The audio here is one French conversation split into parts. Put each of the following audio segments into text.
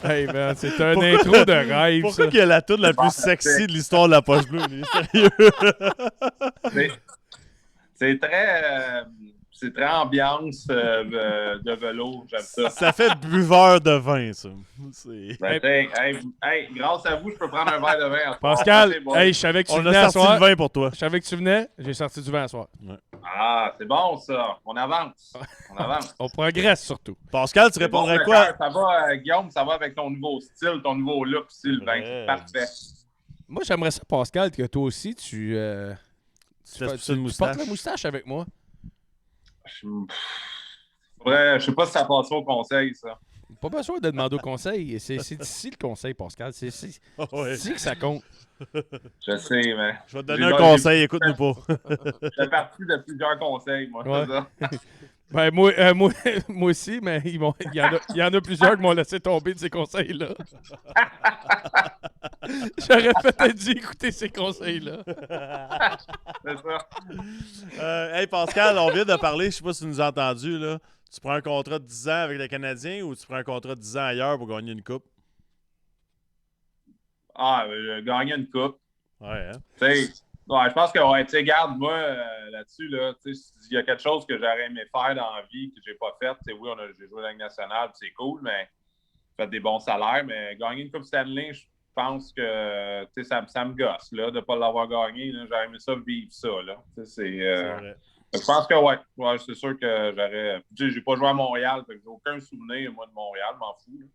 Hey man, c'est un intro de rêve. Pourquoi ça. qu'il y a la toune la plus sexy de l'histoire de la poche bleue? Lui? Sérieux? C'est très ambiance de velours, j'aime ça. Ça fait buveur de vin, ça. Grâce à vous, je peux prendre un verre de vin. En Pascal, soir. Bon. hey, je savais que tu On venais a à sorti soir. le vin pour toi. Je savais que tu venais, j'ai sorti du vin à soir. Ouais. Ah, c'est bon ça. On avance. On avance. On progresse surtout. Pascal, tu répondrais bon, quoi? Ça va, Guillaume, ça va avec ton nouveau style, ton nouveau look aussi, le vin. Ouais. C'est parfait. Moi, j'aimerais ça, Pascal, que toi aussi, tu pousser une portes la moustache? moustache avec moi. Je sais pas si ça passe au conseil, ça. Pas besoin de demander au conseil. C'est ici le conseil, Pascal. C'est ici Ouais. que ça compte. Je sais, mais. Je vais te donner un conseil, écoute-nous pas. Je fais partie de plusieurs conseils, moi. Ouais. C'est ça. Ben, moi aussi, mais il y en a plusieurs qui m'ont laissé tomber de ces conseils-là. J'aurais peut-être dû écouter ces conseils-là. C'est ça. Hey Pascal, on vient de parler, je sais pas si tu nous as entendu, là. Tu prends un contrat de 10 ans avec les Canadiens ou tu prends un contrat de 10 ans ailleurs pour gagner une coupe? Ah, gagner une coupe. Ouais, hein? Tu sais, ouais, je pense que, ouais, tu sais, garde, moi, là-dessus, là, tu sais, s'il y a quelque chose que j'aurais aimé faire dans la vie que j'ai pas fait, tu sais, oui, j'ai joué à la Ligue nationale, c'est cool, mais fait des bons salaires, mais gagner une Coupe Stanley, je pense que, tu sais, ça me gosse, là, de pas l'avoir gagné, là, j'aurais aimé ça vivre ça, là, tu sais, C'est vrai. je pense que, ouais, c'est sûr que j'aurais, tu sais, j'ai pas joué à Montréal, fait que j'ai aucun souvenir, moi, de Montréal, m'en fous, là.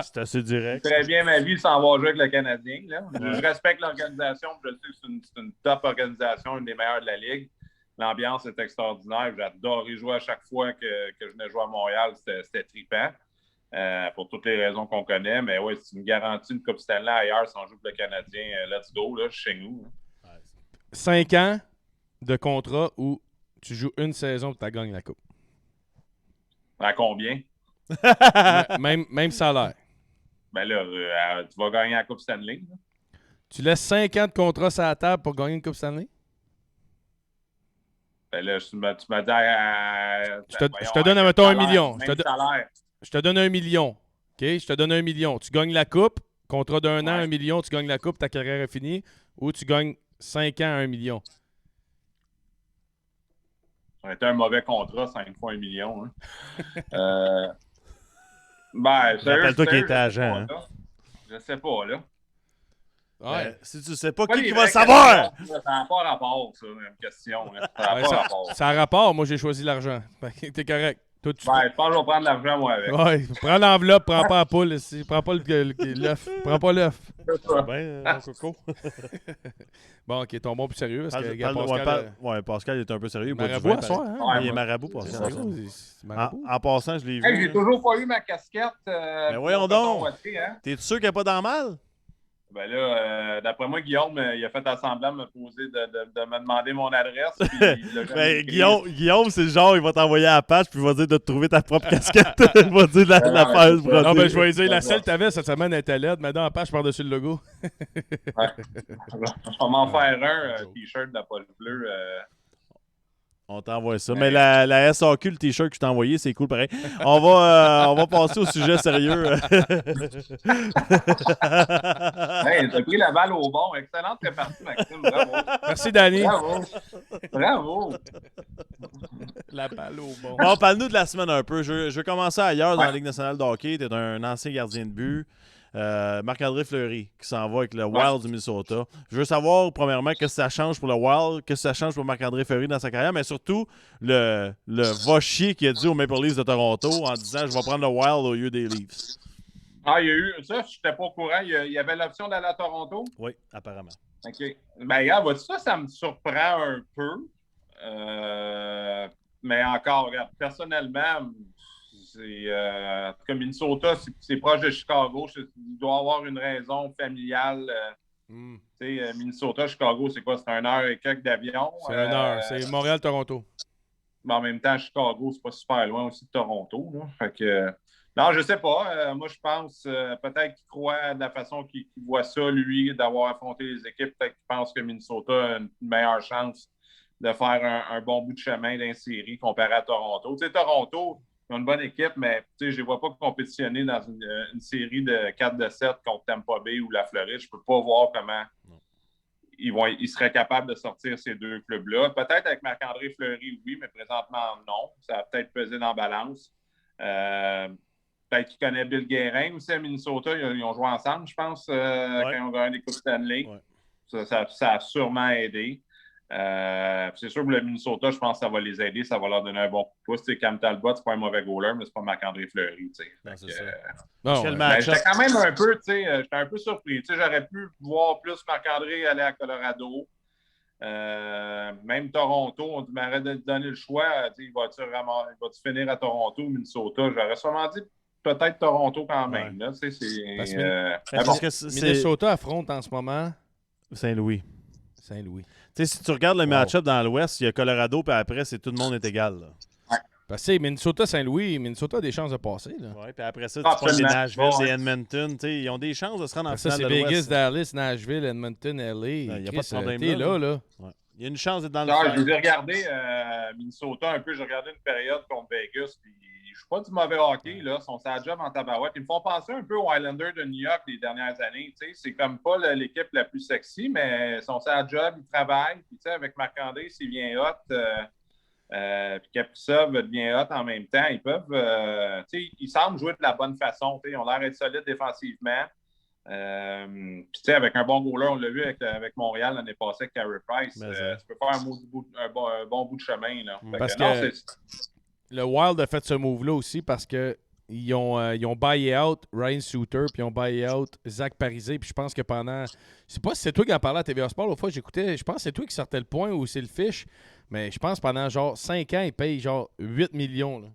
C'est assez direct. Très bien ma vie sans avoir joué avec le Canadien. Là. Je respecte l'organisation. Je sais que c'est une top organisation, une des meilleures de la Ligue. L'ambiance est extraordinaire. J'adorais jouer à chaque fois que je venais jouer à Montréal. C'était trippant. Pour toutes les raisons qu'on connaît. Mais oui, si tu me garantis une Coupe Stanley ailleurs sans jouer pour le Canadien, let's go, là, je suis chez nous. 5 ans de contrat où tu joues une saison et tu gagnes la coupe. À combien? Même salaire. Ben là, tu vas gagner la Coupe Stanley. Là. Tu laisses 5 ans de contrat sur la table pour gagner une Coupe Stanley? Ben là, tu m'as dit... Je te donne, mettons, 1 million. Je te donne 1 million. OK? Je te donne 1 million. Tu gagnes la coupe. Contrat d'1 an, 1 million. Tu gagnes la coupe, ta carrière est finie. Ou tu gagnes 5 ans, 1 million. Ça aurait été un mauvais contrat, 5 fois 1 million. Hein. Ben, Rappelle-toi qu'il était agent. Hein? Je sais pas, là. Ouais. Si tu sais pas, Pas qui va le savoir? Ça n'a pas rapport, ça, même question. Hein. Ça n'a pas rapport. Ça a rapport. Moi, j'ai choisi l'argent. T'es correct. Toi, je pense que je vais prendre l'argent, moi, avec. Ouais, prends l'enveloppe, prends pas la poule ici. Prends pas l'œuf. Prends pas l'œuf. Ben, coco. Bon, OK, ton bon plus sérieux. Parce que Pascal, Pascal est un peu sérieux. Marabout à soir, hein? Ouais, il est marabout, Pascal. En passant, je l'ai vu. Hey, j'ai toujours pas eu ma casquette. Mais voyons donc. T'es sûr qu'elle n'est pas dans le mal? Ben là, d'après moi, Guillaume, il a fait semblant de me poser, de me demander mon adresse. Puis ben, Guillaume, c'est le genre, il va t'envoyer à la page, puis il va dire de te trouver ta propre casquette. Il va dire la page. Non, ben, je vais dire, la selle que t'avais cette semaine était laide, mais dans la page par-dessus le logo. Ouais. Je vais m'en faire un t-shirt de la poche bleue. On t'envoie ça. Mais la SAQ, le t-shirt que je t'ai envoyé, c'est cool pareil. On va passer au sujet sérieux. Hey, t'as pris la balle au bon. Excellente répartie, Maxime. Bravo. Merci, Danny. Bravo. La balle au bon. Bon, parle-nous de la semaine un peu. Je vais commencer ailleurs dans la Ligue nationale de hockey. T'es un ancien gardien de but. Marc-André Fleury qui s'en va avec le Wild du Minnesota. Je veux savoir, premièrement, qu'est-ce que ça change pour le Wild, qu'est-ce que ça change pour Marc-André Fleury dans sa carrière, mais surtout, le va-chier qu'il a dit aux Maple Leafs de Toronto en disant « Je vais prendre le Wild au lieu des Leafs ». Ah, il y a eu ça, je n'étais pas au courant. Il y avait l'option d'aller à Toronto? Oui, apparemment. OK. Ben, regarde, ça me surprend un peu. Mais encore, regarde, personnellement... comme Minnesota, c'est proche de Chicago. Il doit avoir une raison familiale. Minnesota, Chicago, c'est quoi? C'est 1 heure et quelques d'avion. C'est 1 heure. C'est Montréal-Toronto. Mais en même temps, Chicago, c'est pas super loin aussi de Toronto. Là. Fait que, Non, je sais pas. Moi, je pense peut-être qu'il croit de la façon qu'il voit ça, lui, d'avoir affronté les équipes. Peut-être qu'il pense que Minnesota a une meilleure chance de faire un bon bout de chemin dans une série comparé à Toronto. Tu sais, Toronto, ils ont une bonne équipe, mais je ne les vois pas compétitionner dans une série de 4-7 contre Tampa Bay ou la Floride. Je ne peux pas voir comment ils seraient capables de sortir ces deux clubs-là. Peut-être avec Marc-André Fleury, oui, mais présentement, non. Ça va peut-être peser dans la balance. Peut-être qu'il connaît Bill Guérin aussi à Minnesota. Ils ont joué ensemble, je pense, quand ils ont gagné des Coupes Stanley. Ouais. Ça a sûrement aidé. C'est sûr que le Minnesota, je pense que ça va les aider. Ça va leur donner un bon coup de pouce. Cam Talbot, c'est pas un mauvais goaler, mais c'est pas Marc-André Fleury. J'étais quand même un peu, j'étais un peu surpris. J'aurais pu voir plus Marc-André aller à Colorado. Même Toronto, on m'aurait donné le choix. Il va-tu finir à Toronto ou Minnesota? J'aurais sûrement dit peut-être Toronto quand même. Là, parce que Minnesota affronte en ce moment Saint-Louis. Si tu regardes le match-up dans l'Ouest, il y a Colorado, puis après, tout le monde est égal. Là. Ouais. Parce que Minnesota-Saint-Louis, Minnesota a des chances de passer. Oui, puis après ça, tu prends des Nashville, des Edmonton. Ils ont des chances de se rendre en finale de l'Ouest. Ça, c'est Vegas, Dallas, Nashville, Edmonton, LA. Il n'y a pas de problème là. Ouais. Il y a une chance d'être dans le finale. Je vous ai regardé Minnesota un peu. J'ai regardé une période contre Vegas, puis je suis pas du mauvais hockey, là. Ils sont sur la job en tabarouette. Ils me font penser un peu aux Islanders de New York les dernières années. C'est comme pas l'équipe la plus sexy, mais ils sont sur la job, ils travaillent. Puis avec Marc-André, s'il vient hot, puis Kaprizov devient hot en même temps, ils peuvent... ils semblent jouer de la bonne façon. Ils ont l'air d'être solides défensivement. Puis avec un bon goaler, on l'a vu avec Montréal l'année passée avec Carey Price. Tu peux faire un bon bout de chemin. Là. Parce que le Wild a fait ce move-là aussi parce que ils ont buy out Ryan Suter, puis ils ont buy out Zach Parisé. Puis je pense que pendant... Je sais pas si c'est toi qui en parlais à TVA Sport. L'autre fois, j'écoutais, je pense que c'est toi qui sortais le point ou c'est le fiche. Mais je pense que pendant genre 5 ans, ils payent genre 8 millions, là,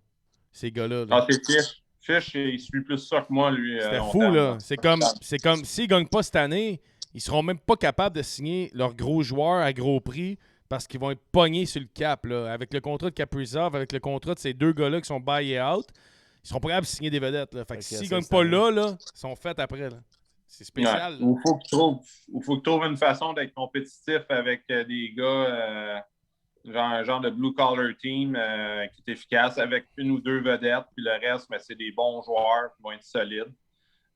ces gars-là. Ah, c'est fiche. Fish, il suit plus ça que moi, lui. C'était fou, là. C'est comme s'ils ne gagnent pas cette année, ils seront même pas capables de signer leurs gros joueurs à gros prix parce qu'ils vont être pognés sur le cap, là. Avec le contrat de Kaprizov, avec le contrat de ces deux gars-là qui sont buy out, ils seront pas capables de signer des vedettes, là. Fait que s'ils ne gagnent pas là, ils sont faits après, là. C'est spécial. Il faut que tu trouves une façon d'être compétitif avec des gars... un genre de blue-collar team qui est efficace avec une ou deux vedettes, puis le reste, c'est des bons joueurs qui vont être solides.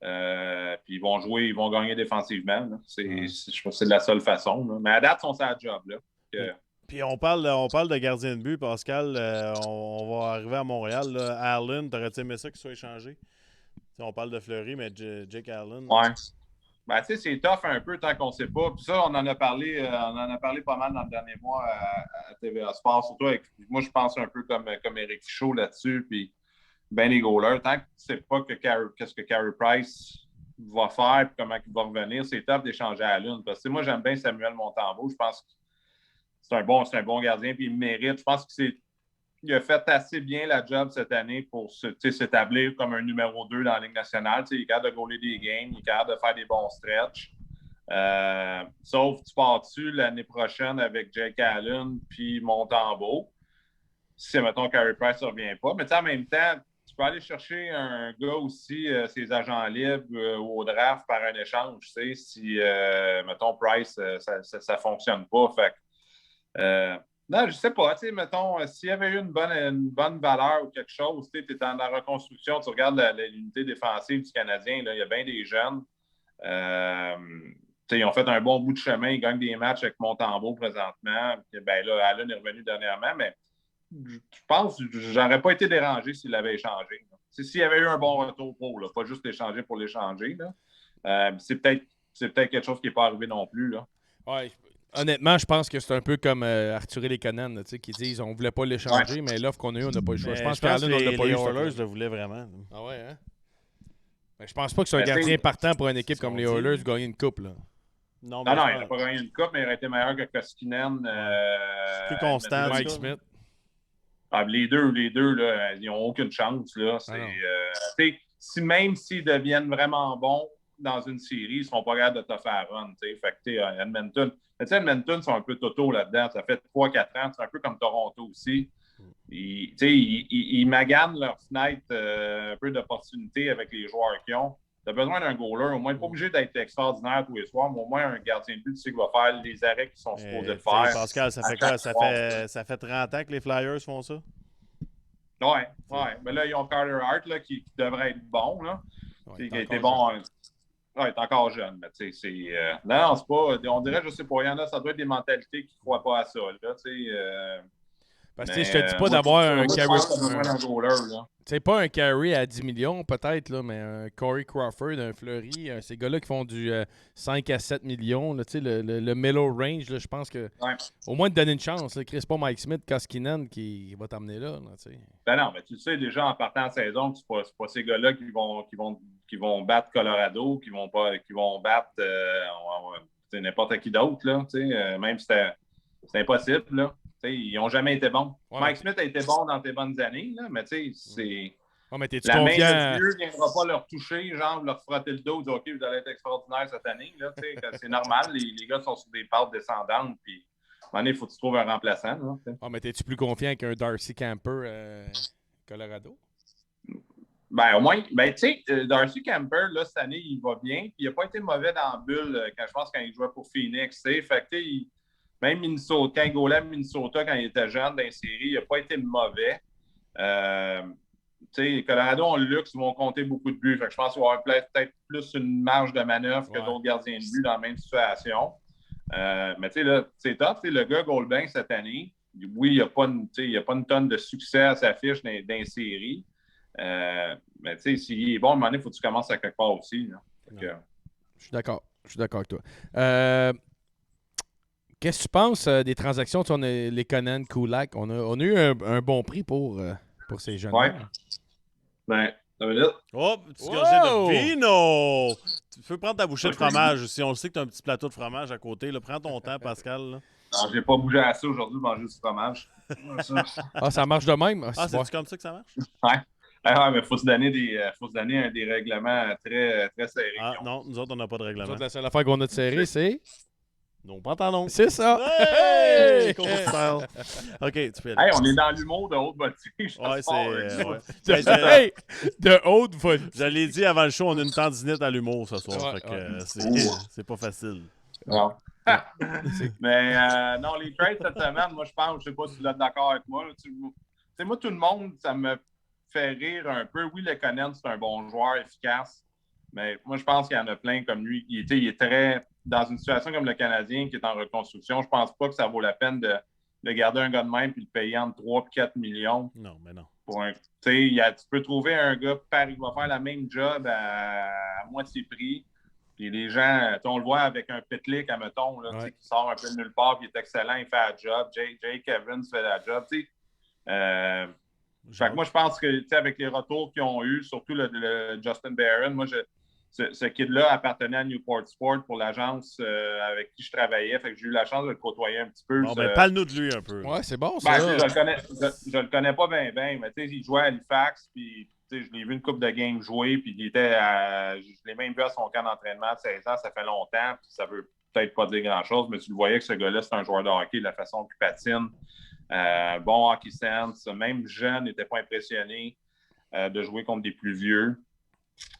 Puis ils vont jouer, ils vont gagner défensivement. Je pense que c'est de la seule façon. Là. Mais à date, ils sont sur la job. Là. Puis on parle de gardien de but, Pascal. On va arriver à Montréal. Là. Allen, t'aurais-tu aimé ça qu'il soit échangé? T'sais, on parle de Fleury, mais Jake Allen. Ouais. C'est tough un peu tant qu'on ne sait pas. Puis ça, on en a parlé pas mal dans le dernier mois à TVA Sport. Surtout avec, moi, je pense un peu comme Éric Fichaud là-dessus. Puis ben les goalers. Tant que tu ne sais pas qu'est-ce que Carey Price va faire et comment il va revenir, c'est tough d'échanger à la lune. Parce que moi, j'aime bien Samuel Montembeault. Je pense que c'est un bon gardien. Puis il mérite. Je pense qu'il a fait assez bien la job cette année pour s'établir comme un numéro 2 dans la Ligue nationale. Il est capable de goaler des games, il est capable de faire des bons stretches. Sauf tu pars dessus l'année prochaine avec Jake Allen puis Montembeault. Si, mettons, Carey Price ne revient pas. Mais en même temps, tu peux aller chercher un gars aussi, ses agents libres au draft par un échange, si, mettons, Price, ça ne fonctionne pas. Fait non, je sais pas. Mettons, s'il y avait eu une bonne valeur ou quelque chose, tu es dans la reconstruction, tu regardes l'unité défensive du Canadien, là, il y a bien des jeunes. Ils ont fait un bon bout de chemin, ils gagnent des matchs avec Montembeault présentement. Ben là, Allen est revenu dernièrement, mais je pense que j'aurais pas été dérangé s'il l'avait échangé. S'il y avait eu un bon retour pour, là, pas juste l'échanger pour l'échanger. C'est peut-être quelque chose qui n'est pas arrivé non plus. Là. Ouais, honnêtement, je pense que c'est un peu comme Arthur et les Conan, qui disent on ne voulait pas l'échanger, mais l'offre qu'on a eue, on n'a pas eu le choix. Je pense qu'Allen, on l'a pas eu. Les Oilers le voulaient vraiment. Ah ouais, hein? Mais je pense pas que c'est un gardien partant pour une équipe comme les Oilers de gagner une coupe. Là. Non, il n'a pas gagné une coupe, mais il aurait été meilleur que Koskinen. Plus constant. Mike Smith. Les deux là, ils n'ont aucune chance. Là. Même s'ils deviennent vraiment bons dans une série, ils ne seront pas capables de te faire run. Fait que Edmonton, sont un peu totaux là-dedans. Ça fait 3-4 ans. C'est un peu comme Toronto aussi. Ils maganent leur fenêtre un peu d'opportunité avec les joueurs qu'ils ont. Tu as besoin d'un goaler, au moins, pas obligé d'être extraordinaire tous les soirs, mais au moins un gardien de but, tu sais qu'il va faire les arrêts qu'ils sont supposés de faire. Pascal, ça fait quoi? Ça fait 30 ans que les Flyers font ça? Ouais. Mais là, ils ont Carter Hart là, qui devrait être bon. Là. Ouais, qui a été bon. Il est encore jeune, mais tu sais, c'est. Non, c'est pas. On dirait, je sais pas, il y en a, ça doit être des mentalités qui ne croient pas à ça. Là, parce que je te dis pas d'avoir un carry. C'est pas un carry à 10 millions, peut-être, là, mais un Corey Crawford, un Fleury, ces gars-là qui font du 5 à 7 millions, là, le middle range, là, je pense que. Ouais. Au moins de donner une chance. Là, Chris, pas Mike Smith, Koskinen qui va t'amener là. Ben non, mais tu sais déjà en partant en saison que c'est pas ces gars-là qui vont battre Colorado, qui vont battre n'importe qui d'autre. Même si c'est impossible. Là. Ils n'ont jamais été bons. Ouais, Mike Smith a été bon dans tes bonnes années, là, mais tu sais, c'est. Oh, mais la main de Dieu ne viendra pas leur toucher, genre leur frotter le dos, dire OK, vous allez être extraordinaire cette année. Là, c'est normal, les gars sont sur des pattes descendantes, puis à un moment donné, il faut que tu trouves un remplaçant. Là, oh, mais es-tu plus confiant qu'un Darcy Camper Colorado? Ben, au moins, ben, tu sais, Darcy Camper, là, cette année, il va bien. Puis il n'a pas été mauvais dans la bulle quand il jouait pour Phoenix. Fait que, même Minnesota, quand il goalait à Minnesota, quand il était jeune dans les séries, il n'a pas été mauvais. Colorado ont le luxe, ils vont compter beaucoup de buts. Fait que je pense qu'il va y avoir peut-être plus une marge de manœuvre que d'autres gardiens de but dans la même situation. Mais tu sais, là, c'est top. Le gars Goldbank cette année, oui, il n'y a pas une tonne de succès à sa fiche dans les séries. Mais tu sais, s'il est bon, à un moment donné, il faut que tu commences à quelque part aussi. Je suis d'accord. Je suis d'accord avec toi. Qu'est-ce que tu penses des transactions? On a les Conan, Kulak. On a eu un bon prix pour ces jeunes. Ouais. Ben, ça veut dire. Oh, petit gorgée de vino! Tu peux prendre ta bouchée de fromage. Si on le sait que tu as un petit plateau de fromage à côté, là, prends ton temps, Pascal. Là. Non, j'ai pas bougé assez aujourd'hui pour manger du fromage. Ça marche de même? C'est comme ça que ça marche? Ouais. Ah, mais il faut se donner des règlements très, très serrés. Ah non, nous autres, on n'a pas de règlement. Nous autres, la seule affaire qu'on a de serré, c'est... nos pantalons. C'est ça! Hey! OK, tu peux aller. Hey, on est dans l'humour de haute voltige. Ouais, de haute voltige. Je l'ai dit avant le show, on a une tendinite à l'humour ce soir. Fait que c'est pas facile. Non. Mais non, les trades cette semaine, moi, je pense, je sais pas si vous êtes d'accord avec moi. Moi, tout le monde, ça me fait rire un peu. Oui, le Conan, c'est un bon joueur, efficace. Mais moi, je pense qu'il y en a plein comme lui. Il est très... Dans une situation comme le Canadien qui est en reconstruction, je pense pas que ça vaut la peine de garder un gars de même et le payer entre 3 et 4 millions. Non, mais non. Tu peux trouver un gars qui va faire la même job à moitié prix. Puis les gens, on le voit avec un Pitlick, admettons, qui sort un peu de nulle part, puis il est excellent, il fait la job. Jake Evans fait la job. Fait que moi, je pense que avec les retours qu'ils ont eu, surtout le Justin Barron, moi, ce kid-là appartenait à Newport Sport pour l'agence avec qui je travaillais. Fait que j'ai eu la chance de le côtoyer un petit peu. Bon, ben, parle-nous de lui un peu. Ouais, c'est bon, ça. Je le connais pas bien, mais il jouait à Halifax, puis je l'ai vu une couple de games jouer, puis je l'ai même vu à son camp d'entraînement de 16 ans, ça fait longtemps, puis ça veut peut-être pas dire grand-chose, mais tu le voyais que ce gars-là, c'est un joueur de hockey de la façon qu'il patine. Bon hockey sense, même jeune, n'était pas impressionné de jouer contre des plus vieux.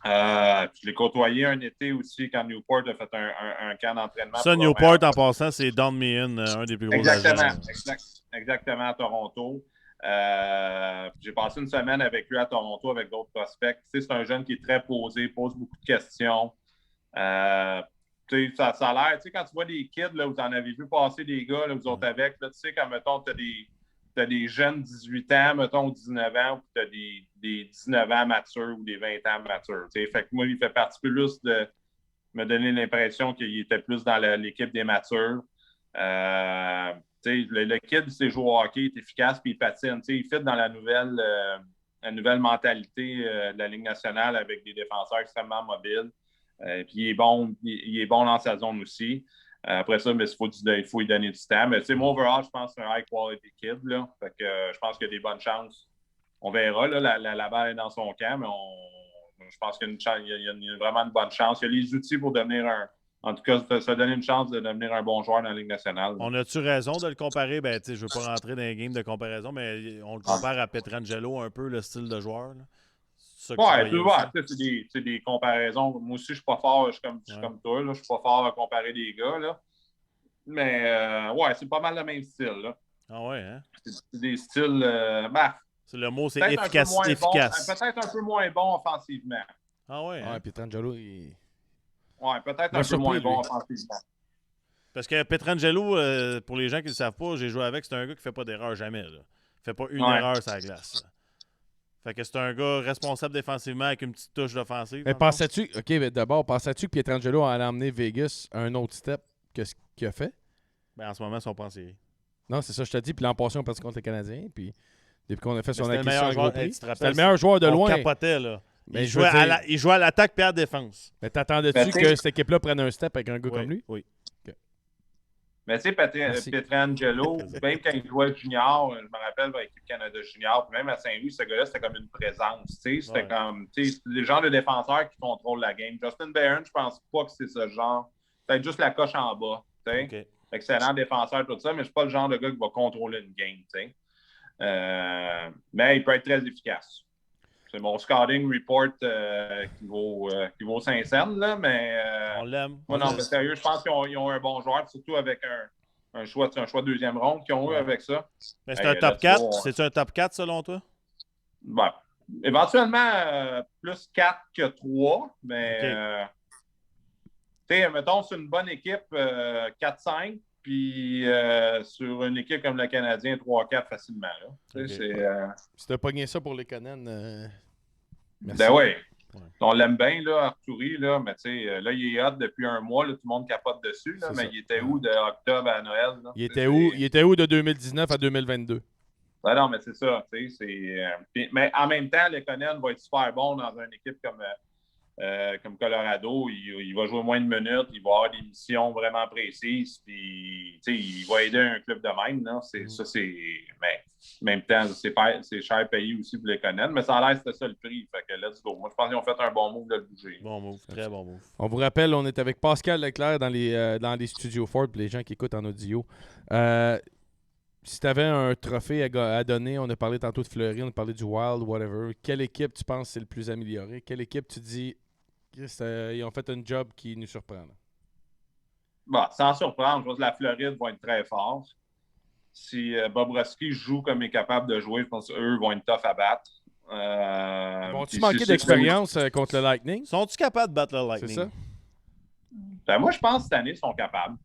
Je l'ai côtoyé un été aussi quand Newport a fait un camp d'entraînement. Ça, Newport, en passant, c'est Don Meehan, un des plus gros agents. Exactement, à Toronto. J'ai passé une semaine avec lui à Toronto avec d'autres prospects. C'est un jeune qui est très posé, pose beaucoup de questions. Ça a l'air, quand tu vois des kids, là, vous en avez vu passer des gars, là, vous autres avec, là, tu sais, quand, mettons, tu as des jeunes 18 ans, mettons, 19 ans, ou tu as des 19 ans matures ou des 20 ans matures. Fait que moi, il fait partie plus de me donner l'impression qu'il était plus dans l'équipe des matures. Le kid, il sait jouer au hockey, il est efficace, puis il patine. Il fit dans la nouvelle mentalité de la Ligue nationale avec des défenseurs extrêmement mobiles. Puis il est bon dans sa zone aussi. Après ça, il faut lui donner du temps. Mais moi, overall, je pense que c'est un high quality kid. Là. Fait que, je pense qu'il y a des bonnes chances. On verra. Là, la balle est dans son camp, mais je pense qu'il y a vraiment une bonne chance. Il y a les outils pour devenir en tout cas, ça a donné une chance de devenir un bon joueur dans la Ligue nationale. On a-tu raison de le comparer? Ben, je ne veux pas rentrer dans les games de comparaison, mais on le compare à Pietrangelo un peu, le style de joueur. Là. Ouais, tu vois, c'est des comparaisons. Moi aussi, je suis pas fort, je suis comme toi, là, je suis pas fort à comparer des gars. Là. Mais ouais, c'est pas mal le même style. Là. Ah ouais, hein? C'est des styles. C'est le mot, c'est efficace. efficace. Peut-être un peu moins bon offensivement. Ah ouais, hein? Ouais, Pietrangelo, il... Ouais, peut-être un peu moins bon offensivement. Parce que Pietrangelo, pour les gens qui ne le savent pas, j'ai joué avec, c'est un gars qui fait pas d'erreur jamais. Là. Il fait pas une erreur sur la glace. Là. Fait que c'est un gars responsable défensivement avec une petite touche d'offensive. Mais pensais-tu, OK, mais d'abord, pensais-tu que Pietrangelo allait emmener Vegas à un autre step que ce qu'il a fait? Ben, en ce moment, ils sont pas en série. Non, c'est ça, je te dis. Puis l'an passé, on partit contre les Canadiens. Puis depuis qu'on a fait son acquisition joueur, c'était le meilleur joueur de loin. On capotait, là. Mais il jouait à l'attaque et à la défense. Mais t'attendais-tu que cette équipe-là prenne un step avec un gars comme lui? Oui. Mais tu sais, Pietrangelo, même quand il jouait junior, je me rappelle avec l'équipe Canada junior, puis même à Saint-Louis, ce gars-là, c'était comme une présence. C'était comme les genres de défenseurs qui contrôlent la game. Justin Barron, je pense pas que c'est ce genre. Peut-être juste la coche en bas. Okay. Excellent défenseur, tout ça, mais c'est pas le genre de gars qui va contrôler une game. Mais il peut être très efficace. C'est mon scouting report qui vaut 5 cents, là, mais on l'aime. Moi, non, mais sérieux, je pense qu'ils ont un bon joueur, surtout avec un choix de deuxième ronde qu'ils ont eu avec ça. Mais c'est un top 4? C'est-tu un top 4 selon toi? Ben, éventuellement, plus 4 que 3, mais tu sais, mettons, c'est une bonne équipe 4-5, puis sur une équipe comme le Canadien, 3-4 facilement. Là. Si t'as pogné ça pour les Canadiens, merci. Ben oui. On l'aime bien, là, Arturi, là, mais tu sais, là, il est hot depuis un mois, là, tout le monde capote dessus, là, mais il était où de octobre à Noël? Là? Il était où de 2019 à 2022? Ben non, mais c'est ça, tu sais, mais en même temps, Lekonen va être super bon dans une équipe comme Colorado. Il va jouer moins de minutes, il va avoir des missions vraiment précises, puis il va aider un club de même. Là. Ça, c'est. Mais en même temps, c'est cher payé aussi pour les Conan, mais ça a l'air que c'était ça le prix. Fait que let's go. Moi, je pense qu'ils ont fait un bon move de le bouger. Bon move, très bon move. On vous rappelle, on est avec Pascal Leclerc dans les studios Ford pour les gens qui écoutent en audio. Si tu avais un trophée à donner, on a parlé tantôt de Fleury, on a parlé du Wild, whatever. Quelle équipe tu penses c'est le plus amélioré? Quelle équipe tu dis ils ont fait un job qui nous surprend? Bon, sans surprendre, je pense que la Floride va être très forte. Si Bobrovski joue comme il est capable de jouer, je pense qu'eux vont être tough à battre. Vont-tu manquer d'expérience contre le Lightning? Sont-ils capables de battre le Lightning? C'est ça? Ben, moi, je pense que cette année, ils sont capables.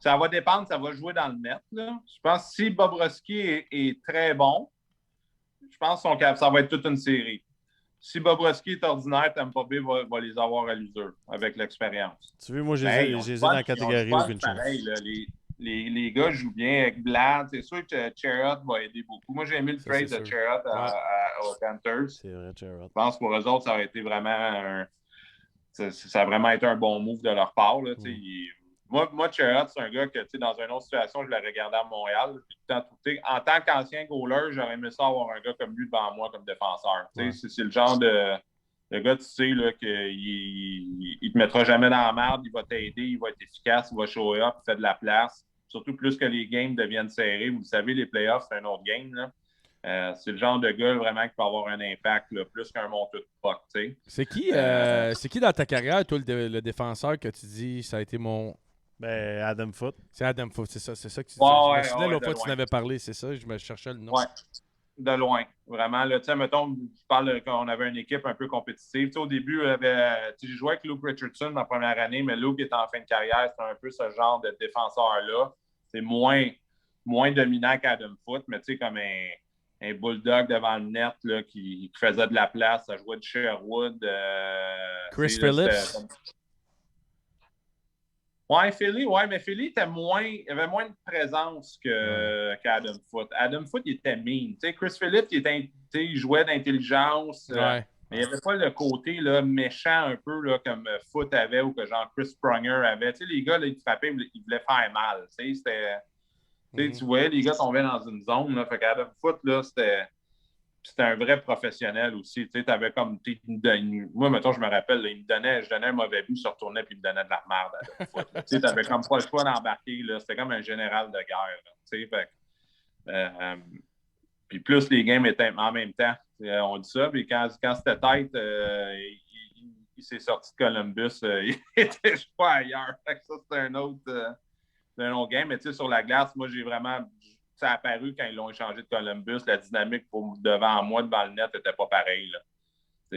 Ça va dépendre, ça va jouer dans le net. Là. Je pense que si Bobrovski est très bon, je pense que ça va être toute une série. Si Bobrovski est ordinaire, Tampa Bay va les avoir à l'usure avec l'expérience. Tu veux, moi, j'ai dans la catégorie aucune chose. Pareil, là, les gars jouent bien avec Blad. C'est sûr que Chariot va aider beaucoup. Moi, j'ai aimé le trade de Chariot aux Panthers. C'est vrai, Chariot. Je pense que pour eux autres, ça aurait été vraiment ça a vraiment été un bon move de leur part. Là, Moi, Chariot, c'est un gars que, dans une autre situation, je l'ai regardé à Montréal. En tant qu'ancien goaler, j'aurais aimé ça avoir un gars comme lui devant moi comme défenseur. Ouais. C'est le genre de gars, tu sais, qu'il ne te mettra jamais dans la merde, il va t'aider, il va être efficace, il va show up, il fait de la place. Surtout plus que les games deviennent serrés. Vous le savez, les playoffs, c'est un autre game. Là. C'est le genre de gars vraiment qui peut avoir un impact là, plus qu'un monteur de puck. C'est qui dans ta carrière, toi, le défenseur que tu dis, ça a été mon... Ben, Adam Foote. C'est Adam Foote, c'est ça que tu dis. Ouais, je me souviens l'autre fois que tu n'avais parlé, c'est ça, je me cherchais le nom. Ouais, de loin. Vraiment, tu sais, mettons, je parle qu'on avait une équipe un peu compétitive. T'sais, au début, j'ai joué avec Luke Richardson ma première année, mais Luke est en fin de carrière, c'est un peu ce genre de défenseur-là. C'est moins dominant qu'Adam Foote, mais tu sais, comme un bulldog devant le net là, qui faisait de la place, ça jouait de Sherwood. Chris Phillips. Ouais, mais Philly il avait moins de présence qu'Adam Foote. Adam Foote, il était mean. T'sais, Chris Phillips, il jouait d'intelligence. Mais il n'y avait pas le côté là, méchant un peu là, comme Foote avait ou que genre Chris Pronger avait. T'sais, les gars, là, ils te frappaient, ils voulaient faire mal. Tu voyais, les gars tombaient dans une zone. Là, fait qu'Adam Foote, là, c'était c'était un vrai professionnel aussi. Tu sais, t'avais comme. Moi, mettons, je me rappelle, là, je donnais un mauvais but, il se retournait puis il me donnait de la merde à la fois. Tu sais, t'avais comme pas le choix d'embarquer. Là. C'était comme un général de guerre. Là, tu sais, fait, puis plus les games étaient en même temps. On dit ça. Puis quand c'était tête, il s'est sorti de Columbus. Il était, je pas ailleurs. Fait que ça, c'était un autre game. Mais tu sais, sur la glace, moi, j'ai vraiment. Ça a apparu quand ils l'ont échangé de Columbus. La dynamique devant moi, devant le net, n'était pas pareille.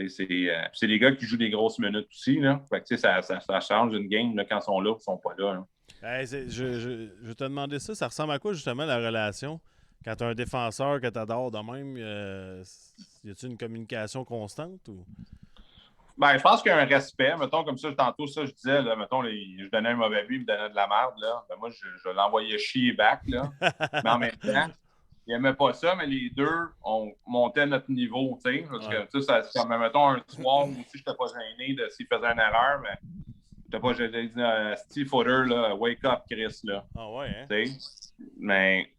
C'est des gars qui jouent des grosses minutes aussi. Là. Fait que, ça change une game là, quand ils sont là ou ils sont pas là. Hein. Hey, je te demandais ça. Ça ressemble à quoi, justement, la relation? Quand tu as un défenseur que tu adores de même, y a-t-il une communication constante? Ou? Ben, je pense qu'il y a un respect. Mettons, comme ça, tantôt, ça, je disais, là, mettons, je donnais un mauvais but, il me donnait de la merde. Là. Ben, moi, je l'envoyais chier back. Là. Mais en même temps, il n'aimait pas ça, mais les deux, on montait notre niveau. T'sais, parce que, tu sais, ça, mettons, un soir où aussi, je n'étais pas gêné de s'il faisait une erreur, mais j'ai dit, Steve Footer, là, wake up, Chris. Là. Ah ouais, hein? T'sais. Mais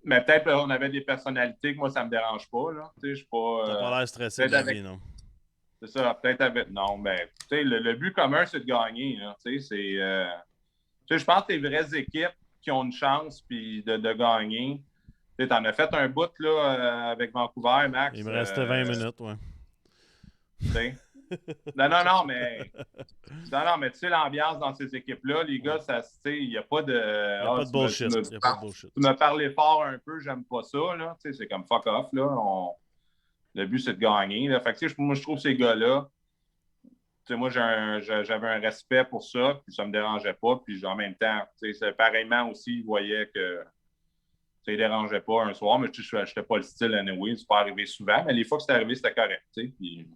peut-être qu'on avait des personnalités que moi, ça ne me dérange pas. Là. Je suis pas. T'as pas l'air stressé de la vie, non? C'est ça, peut-être avec. Non, ben, tu sais, le but commun, c'est de gagner. Tu sais, je pense que les vraies équipes qui ont une chance puis de gagner. Tu en as fait un bout là, avec Vancouver, Max. Il me restait 20 minutes, ouais. Tu sais. Non, mais tu sais, l'ambiance dans ces équipes-là, les gars, il n'y a pas de. Il n'y a pas de bullshit. Tu m'as parlé fort un peu, j'aime pas ça. Là. Tu sais, c'est comme fuck off. Là. Le but, c'est de gagner. Là. Fait que, moi, je trouve ces gars-là, moi, j'avais un respect pour ça, puis ça ne me dérangeait pas. Puis en même temps, pareillement aussi, ils voyaient que ça ne les dérangeait pas un soir, mais je n'étais pas le style anyway. C'est pas arrivé souvent, mais les fois que c'est arrivé, c'était correct. Puis...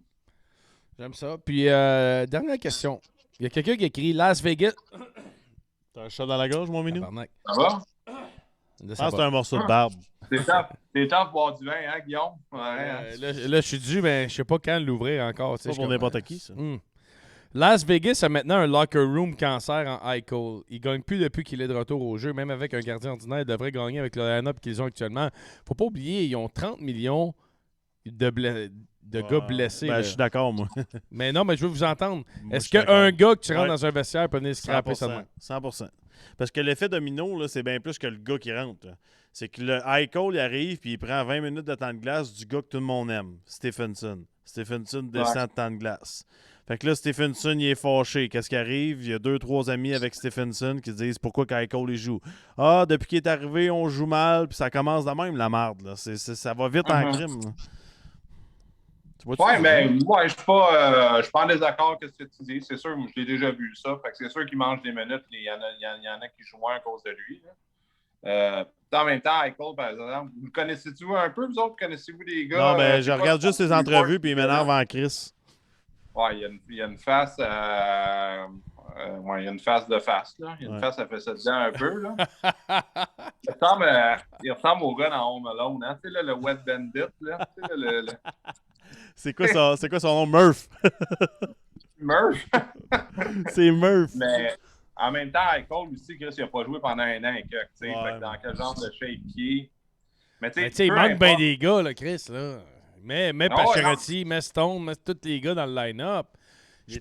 J'aime ça. Puis, dernière question. Il y a quelqu'un qui a écrit Las Vegas. T'as un chat dans la gorge, mon minou? Ça va? Je pense que c'est un morceau de barbe. C'est temps de boire du vin, hein, Guillaume? Ouais, là, je suis dû, mais je sais pas quand l'ouvrir encore. C'est pas pour n'importe qui, ça. Las Vegas a maintenant un locker room cancer en Eichel. Il gagne plus depuis qu'il est de retour au jeu. Même avec un gardien ordinaire, il devrait gagner avec le line-up qu'ils ont actuellement. Faut pas oublier, ils ont 30 millions de gars blessés. Ben, je suis d'accord, moi. Mais non, mais je veux vous entendre. Est-ce qu'un gars que tu rentres dans un vestiaire peut venir scraper ça de même? 100%. Parce que l'effet domino, là, c'est bien plus que le gars qui rentre. Là. C'est que le Eichel, il arrive puis il prend 20 minutes de temps de glace du gars que tout le monde aime, Stephenson. Stephenson descend de temps de glace. Fait que là, Stephenson, il est fâché. Qu'est-ce qui arrive? Il y a 2-3 amis avec Stephenson qui disent pourquoi Eichel il joue. Ah, depuis qu'il est arrivé, on joue mal, puis ça commence de même, la marde. Là. Ça va vite en crime. Oui, mais moi, je ne suis pas en désaccord avec ce que tu dis. C'est sûr, je l'ai déjà vu ça. Fait que c'est sûr qu'il mange des minutes. Il y en a qui jouent moins à cause de lui. En même temps, Eichel, par exemple, vous le connaissez-tu un peu, vous autres? Connaissez-vous des gars? Non, mais je regarde juste ses entrevues puis il m'énerve en crise. Ouais, il y a une face. il y a une face de face. Là. Il y a une face, ça fait ça dedans un peu. Là. Il ressemble au gars dans Home Alone. Hein? Tu sais, là, le Wet Bandit. Là. Tu sais, C'est quoi son nom? Murph. Murph? C'est Murph. Mais en même temps, Eichel aussi, Chris, il n'a pas joué pendant un an et quelques. Fait que dans quel genre de shape pied. Mais tu sais, il manque bien des gars, là, Chris. Là. Mais Pacioretty, mais Stone, mais tous les gars dans le line-up. Je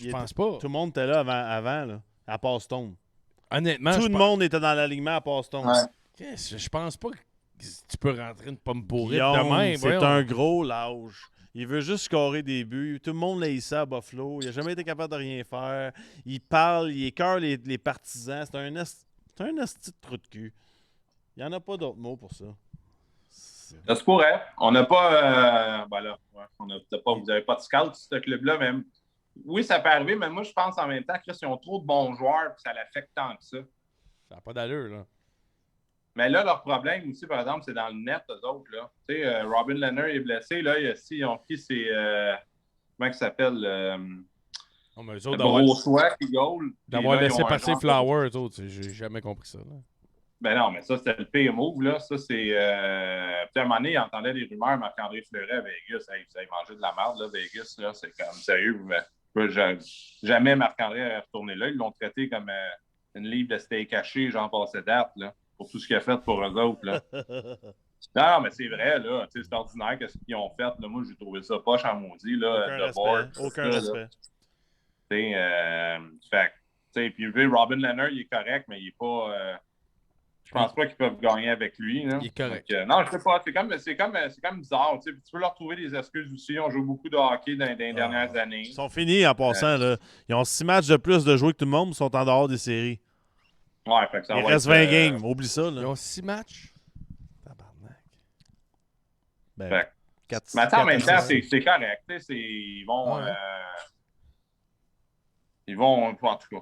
pense pas. Tout le monde était là avant là, à part Stone. Honnêtement, tout le monde était dans l'alignement à part Stone. Ouais. Je pense pas que tu peux rentrer une pomme pourrie de même. C'est un gros lâche. Il veut juste scorer des buts. Tout le monde l'a hissé à Buffalo. Il n'a jamais été capable de rien faire. Il parle, il écœure les partisans. C'est un esti de trou de cul. Il n'y en a pas d'autres mots pour ça. Ça se pourrait. On n'a pas... vous n'avez pas de scout, ce club-là, même. Oui, ça peut arriver, mais moi, je pense en même temps que ils ont trop de bons joueurs et ça l'affecte tant que ça. Ça n'a pas d'allure, là. Mais là, leur problème aussi, par exemple, c'est dans le net, eux autres. Là. Tu sais, Robin Lehner est blessé. Là, ils ont pris ses... comment il s'appelle? Le Brossois qui goal. D'avoir laissé passer Flower, eux autres. J'ai jamais compris ça. Là. Ben non, mais ça, c'était le pire move. Là. Ça, c'est... Puis à un moment donné, il entendait des rumeurs. Marc-André Fleuret à Vegas. Ça a mangé de la merde, là, Vegas. Là. C'est comme sérieux. Jamais Marc-André a retourné là. Ils l'ont traité comme une livre de steak haché, genre passé date, là. Pour tout ce qu'il a fait pour eux autres. Là. Non, mais c'est vrai, là. C'est ordinaire qu'est-ce qu'ils ont fait. Là, moi, j'ai trouvé ça poche en maudit, là. Aucun respect. Puis Robin Leonard, il est correct, mais il est pas. Je pense pas qu'ils peuvent gagner avec lui. Là. Il est correct. Donc, non, je sais pas. C'est comme bizarre. Tu peux leur trouver des excuses aussi. On joue beaucoup de hockey dans les dernières années. Ils sont finis en passant. Là. Ils ont 6 matchs de plus de jouer que tout le monde, mais ils sont en dehors des séries. Ouais, fait que ça il va reste être, 20 games. Oublie ça. Là. Ils ont 6 matchs. Tabarnak. Ben, 4, mais attends, en même temps, c'est correct. Ils vont. Ouais. Ils vont. En tout cas.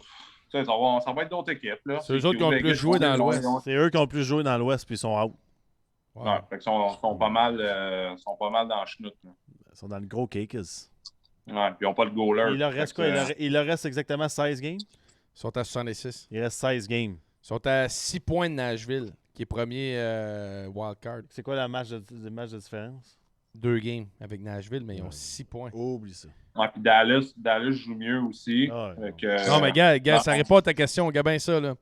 Ça va être d'autres équipes. Là. C'est eux autres qui ont le plus joué dans l'Ouest. C'est eux qui ont le plus joué dans l'Ouest, puis ils sont out. Ouais, fait qu'ils sont pas mal dans le chenoute. Là. Ils sont dans le gros cakes. Ouais, puis ils n'ont pas le goaler. Il leur reste quoi? Il leur reste exactement 16 games? Ils sont à 66. Il reste 16 games. Ils sont à 6 points de Nashville, qui est premier wildcard. C'est quoi le match de différence? 2 games avec Nashville, mais ils ont 6 points. Oublie ça. Ouais, puis Dallas joue mieux aussi. Non, mais gars, ça répond à ta question. Regarde bien ça. Là.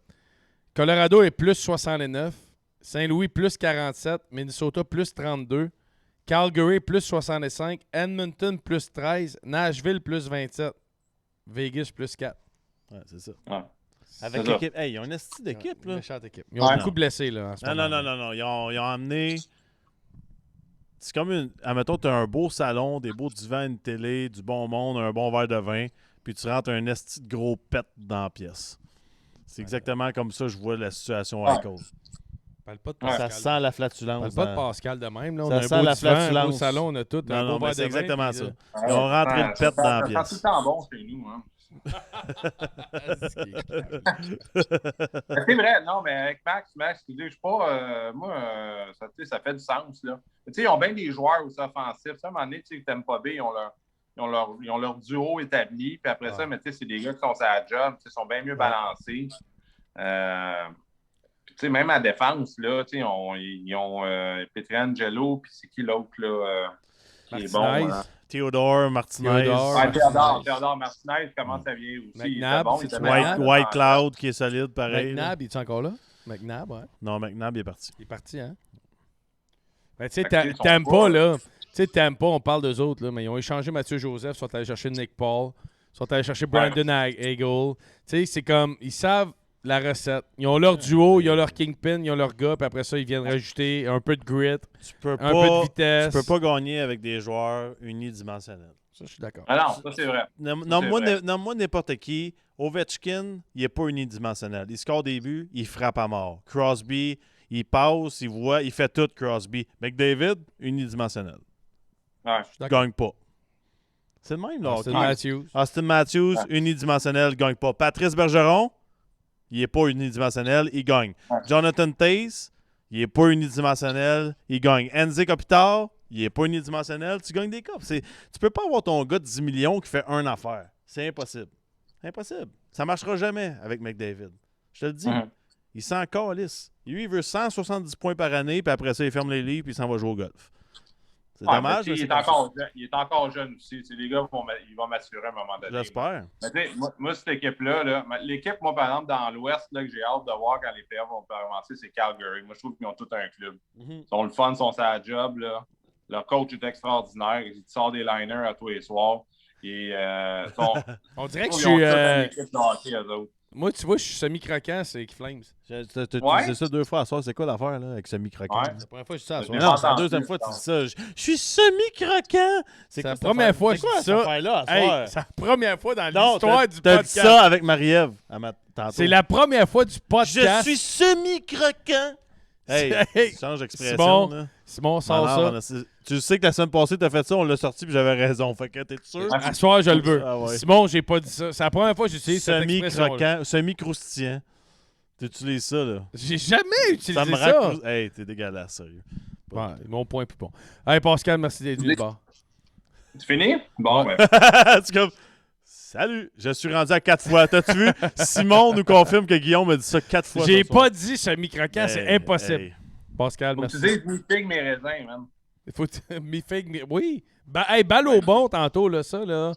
Colorado est plus 69. Saint-Louis plus 47. Minnesota plus 32. Calgary plus 65. Edmonton plus 13. Nashville plus 27. Vegas plus 4. Ouais, c'est ça. Ouais. Avec l'équipe. Hey, ils ont une esti d'équipe, là. Méchante équipe. Ils ont beaucoup blessés, là, en ce moment. Non. Ils ont amené... C'est comme une... Admettons, tu as un beau salon, des beaux divans, une télé, du bon monde, un bon verre de vin, puis tu rentres un esti de gros pet dans la pièce. C'est exactement comme ça que je vois la situation à cause. Parle pas de Pascal. Ça sent la flatulence. Parle pas de Pascal de même. Là. On ça a un sent beau la divan, flatulence. un beau salon, on a tout. Non, mais c'est exactement ça. Ouais, Ils ont rentré le pet dans la pièce. C'est tout le temps bon chez nous. Hein. C'est vrai, non, mais avec Max, tu dis, je sais pas, moi, ça fait du sens, là. Tu sais, ils ont bien des joueurs aussi offensifs. Ça, à un moment donné, tu sais, Tampa Bay, ils ont leur duo établi, puis après ça, mais tu sais, c'est des gars qui sont sur la job, ils sont bien mieux balancés. Puis, tu sais, même à défense, là, tu sais, ils ont Pietrangelo, puis c'est qui l'autre, là, qui est bon. Théodore Martinez. Théodore Martinez, comment ça vient aussi? McNabb, White Cloud qui est solide, pareil. McNabb, il est encore là? McNabb, ouais. Non, McNabb, il est parti. Il est parti, hein? Ben, tu sais, Tampa, là. Tu sais, Tampa, on parle d'eux autres, là, mais ils ont échangé Mathieu Joseph, ils sont allés chercher Nick Paul, ils sont allés chercher Brandon Hagel. Tu sais, c'est comme, ils savent la recette. Ils ont leur duo, ils ont leur kingpin, ils ont leur gars, puis après ça, ils viennent rajouter un peu de grit, un peu de vitesse. Tu peux pas gagner avec des joueurs unidimensionnels. Ça, je suis d'accord. Ah non, ça, c'est vrai. Nomme-moi n'importe qui. Ovechkin, il n'est pas unidimensionnel. Il score des buts, il frappe à mort. Crosby, il passe, il voit, il fait tout Crosby. McDavid, unidimensionnel. Ouais, il gagne pas. C'est le même, là. Austin Matthews, unidimensionnel, gagne pas. Patrice Bergeron, il n'est pas unidimensionnel, il gagne. Jonathan Toews, il n'est pas unidimensionnel, il gagne. Anze Kopitar, il n'est pas unidimensionnel, tu gagnes des cupes. Tu peux pas avoir ton gars de 10 millions qui fait une affaire. C'est impossible. Impossible. Ça marchera jamais avec McDavid. Je te le dis. Il s'en calisse. Lui, il veut 170 points par année, puis après ça, il ferme les livres, puis il s'en va jouer au golf. C'est dommage. Il est encore jeune aussi. Les gars, ils vont m'assurer à un moment donné. J'espère. Moi, cette équipe-là, l'équipe, moi, par exemple, dans l'Ouest, que j'ai hâte de voir quand les playoffs vont commencer, c'est Calgary. Moi, je trouve qu'ils ont tout un club. Ils sont le fun, ils sont sur la job. Là. Leur coach est extraordinaire. Il sort des liners à tous les soirs. Et, on dirait que je suis... Moi, tu vois, je suis semi-croquant, c'est Flames. Tu disais ça 2 fois à soir. C'est quoi l'affaire là, avec semi-croquant? Ouais. C'est la première fois que je dis ça à soir. Non, c'est la deuxième fois que tu dis ça. Je suis semi-croquant! C'est la première fois que je dis ça. C'est la première fois dans l'histoire du podcast. T'as dit ça avec Marie-Ève. C'est la première fois du podcast. Je suis semi-croquant! Hey, change d'expression. Simon, sort ça. Tu sais que la semaine passée, t'as fait ça, on l'a sorti, puis j'avais raison. Fait que t'es sûr? À soir, je le veux. Ah ouais. Simon, j'ai pas dit ça. C'est la première fois que j'ai utilisé cette expression. Semi-croquant, semi-croustillant. T'utilises ça, là. J'ai jamais utilisé ça. Hey, t'es dégueulasse, sérieux. Ouais, mon point plus bon. Hey, Pascal, merci d'être venu. C'est fini? Bon, ouais. C'est comme... Salut, je suis rendu à 4 fois. T'as-tu vu? Simon nous confirme que Guillaume a dit ça 4 fois. J'ai pas dit semi-croquant, c'est impossible. Pascal, merci. Faut que tu dises mi-figue, mes raisins, man. Faut mi-figue, oui. Balle au bon tantôt, là, ça, là.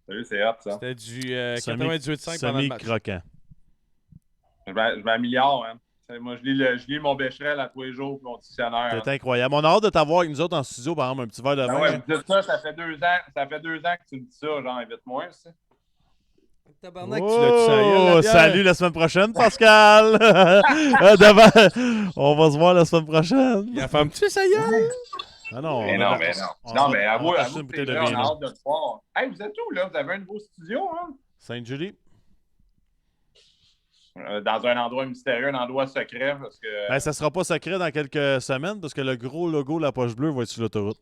Salut, c'est hot, ça. C'était du 98.5 pendant le match. Semi-croquant. Je m'améliore, hein. Moi, je lis mon Becherel à tous les jours pour mon dictionnaire. C'est incroyable. On a hâte de t'avoir avec nous autres en studio, par exemple, un petit verre de vin. Ouais, vous dites ça fait 2 ans. Ça fait 2 ans que tu me dis ça, genre, invite-moi, ça. Tabarnak, tu l'as-tu sérieux, salut la semaine prochaine, Pascal! On va se voir la semaine prochaine. Il a fait un petit ça y est. Ah non, mais non. Non, mais avoue, une bouteille de on a vin. hâte de te voir. Hey, vous êtes où, là? Vous avez un nouveau studio, hein? Sainte-Julie. Dans un endroit mystérieux, un endroit secret, parce que... Ben, ça sera pas secret dans quelques semaines, parce que le gros logo de la poche bleue va être sur l'autoroute.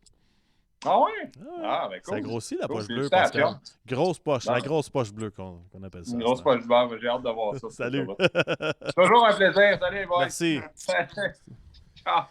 Ah ouais? Ah, ben cool. Ça grossit, la poche bleue, félicitations. Pascal. Grosse poche, Non. la grosse poche bleue qu'on appelle ça. Une grosse poche bleue, j'ai hâte de voir ça. Salut. C'est toujours un plaisir. Salut, boys. Merci. Ciao.